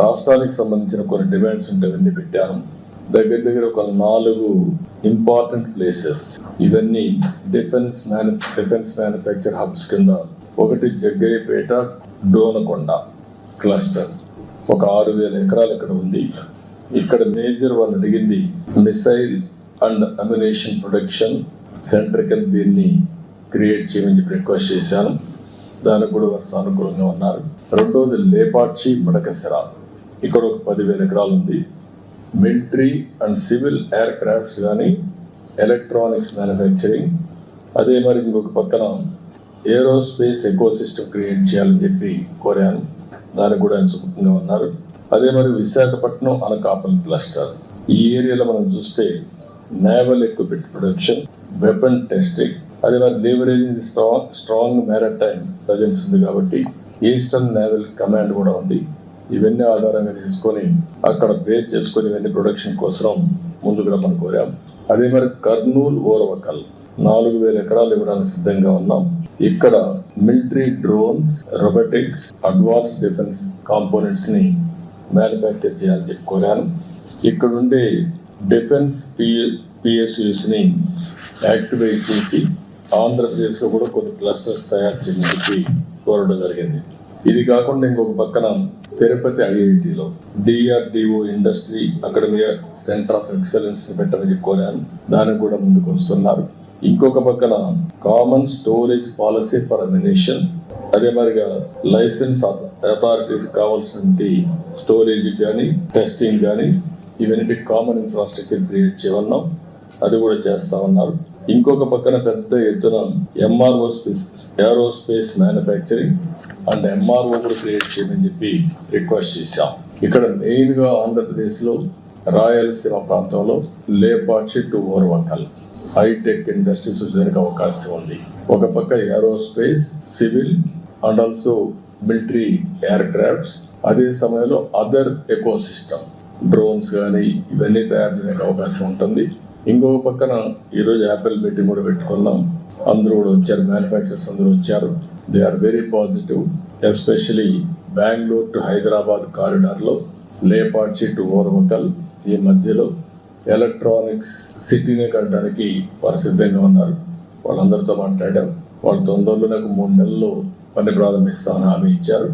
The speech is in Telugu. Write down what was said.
రాష్ట్రానికి సంబంధించిన కొన్ని డిమాండ్స్ ఉంటే అవన్నీ పెట్టాను. దగ్గర ఒక 4 ఇంపార్టెంట్ ప్లేసెస్, ఇవన్నీ డిఫెన్స్ మ్యానుఫ్యాక్చర్ హబ్స్ కింద. ఒకటి జగ్గయ్యపేట డోనకొండ క్లస్టర్, ఒక 6,000 ఎకరాలు ఇక్కడ ఉంది. ఇక్కడ మేజర్ వాళ్ళు అడిగింది missile and ammunition production centre కింద దీన్ని క్రియేట్ చేయమని చెప్పి రిక్వెస్ట్ చేశాను. దానికి కూడా వారు సానుకూలంగా ఉన్నారు. రెండోది లేపాక్షి మడకసిర, ఇక్కడ ఒక 10,000 ఎకరాలు ఉంది. Military and civil air crafts కానీ ఎలక్ట్రానిక్స్ మ్యానుఫ్యాక్చరింగ్, అదే మరి ఇంకొక పక్కన ఏరోస్పేస్ ఎకో సిస్టమ్ క్రియేట్ చేయాలని చెప్పి కోరాను. దానికి కూడా ఆయన సుఖంగా ఉన్నారు. అదే మరి విశాఖపట్నం అనకాపల్లి క్లస్టర్, ఈ ఏరియాలో మనం చూస్తే naval equipment production, weapon testing, అదే మరి లీవరేజింగ్ స్ట్రాంగ్ మ్యారిటైమ్ ప్రజెన్స్ ఉంది కాబట్టి ఈస్టర్న్ నేవల్ కమాండ్ కూడా ఉంది. ఇవన్నీ ఆధారంగా తీసుకొని అక్కడ బేస్ చేసుకొని ఇవన్నీ ప్రొడక్షన్ కోసం ముందుకు రమ్మని కోరాం. అదే మరి కర్నూలు ఓరవకల్ 4,000 ఎకరాలు ఇవ్వడానికి సిద్ధంగా ఉన్నాం. ఇక్కడ military drones, robotics, advance defence components ని మ్యానుఫ్యాక్చర్ చేయాలని చెప్పి కోరాను. ఇక్కడ ఉండే డిఫెన్స్ PSUs ని యాక్టివేట్ చేసి ఆంధ్రప్రదేశ్ లో కూడా కొన్ని క్లస్టర్స్ తయారు చేయని చెప్పి కోరడం జరిగింది. ఇది కాకుండా ఇంకొక పక్కన తిరుపతి IITలో DRDO industry academy centre of excellence పెట్టమని చెప్పి కోరాను. దానికి కూడా ముందుకు వస్తున్నారు. ఇంకొక పక్కన common storage policy for ammunition, అదే మరిగా లైసెన్స్ అథారిటీస్ కావాల్సినటువంటి స్టోరేజ్ కానీ టెస్టింగ్ కానీ ఇవన్నీ కామన్ ఇన్ఫ్రాస్ట్రక్చర్ క్రియేట్ చేయమన్నాం. అది కూడా చేస్తా ఉన్నారు. ఇంకొక పక్కన పెద్ద ఎత్తున ఏరోస్పేస్ మ్యానుఫ్యాక్చరింగ్ అండ్ MRO కూడా క్రియేట్ చేయమని చెప్పి రిక్వెస్ట్ చేశాం. ఇక్కడ మెయిన్ గా ఆంధ్రప్రదేశ్ లో రాయలసీమ ప్రాంతంలో Lepakshi to Orvakal hi tech industries వచ్చేందుకు అవకాశం ఉంది. ఒక పక్క aerospace, civil and also military aircrafts, అదే సమయంలో అదర్ ఎకో సిస్టమ్ డ్రోన్స్ కానీ ఇవన్నీ తయారు చేయడానికి అవకాశం ఉంటుంది. ఇంకొక పక్కన ఈరోజు యాపిల్ మీటింగ్ కూడా పెట్టుకున్నాం. అందరూ కూడా వచ్చారు, మ్యానుఫ్యాక్చరర్స్ అందరూ వచ్చారు. They are very positive. Especially Bengaluru to Hyderabad కారిడార్లో లేపాక్షి టు ఓర్వకల్ ఈ మధ్యలో ఎలక్ట్రానిక్స్ సిటీనే కట్టడానికి వారు సిద్ధంగా ఉన్నారు. వాళ్ళందరితో మాట్లాడాం. వాళ్ళు తొందరలో నాకు 3 నెలల్లో పని ప్రారంభిస్తామని హామీ ఇచ్చారు.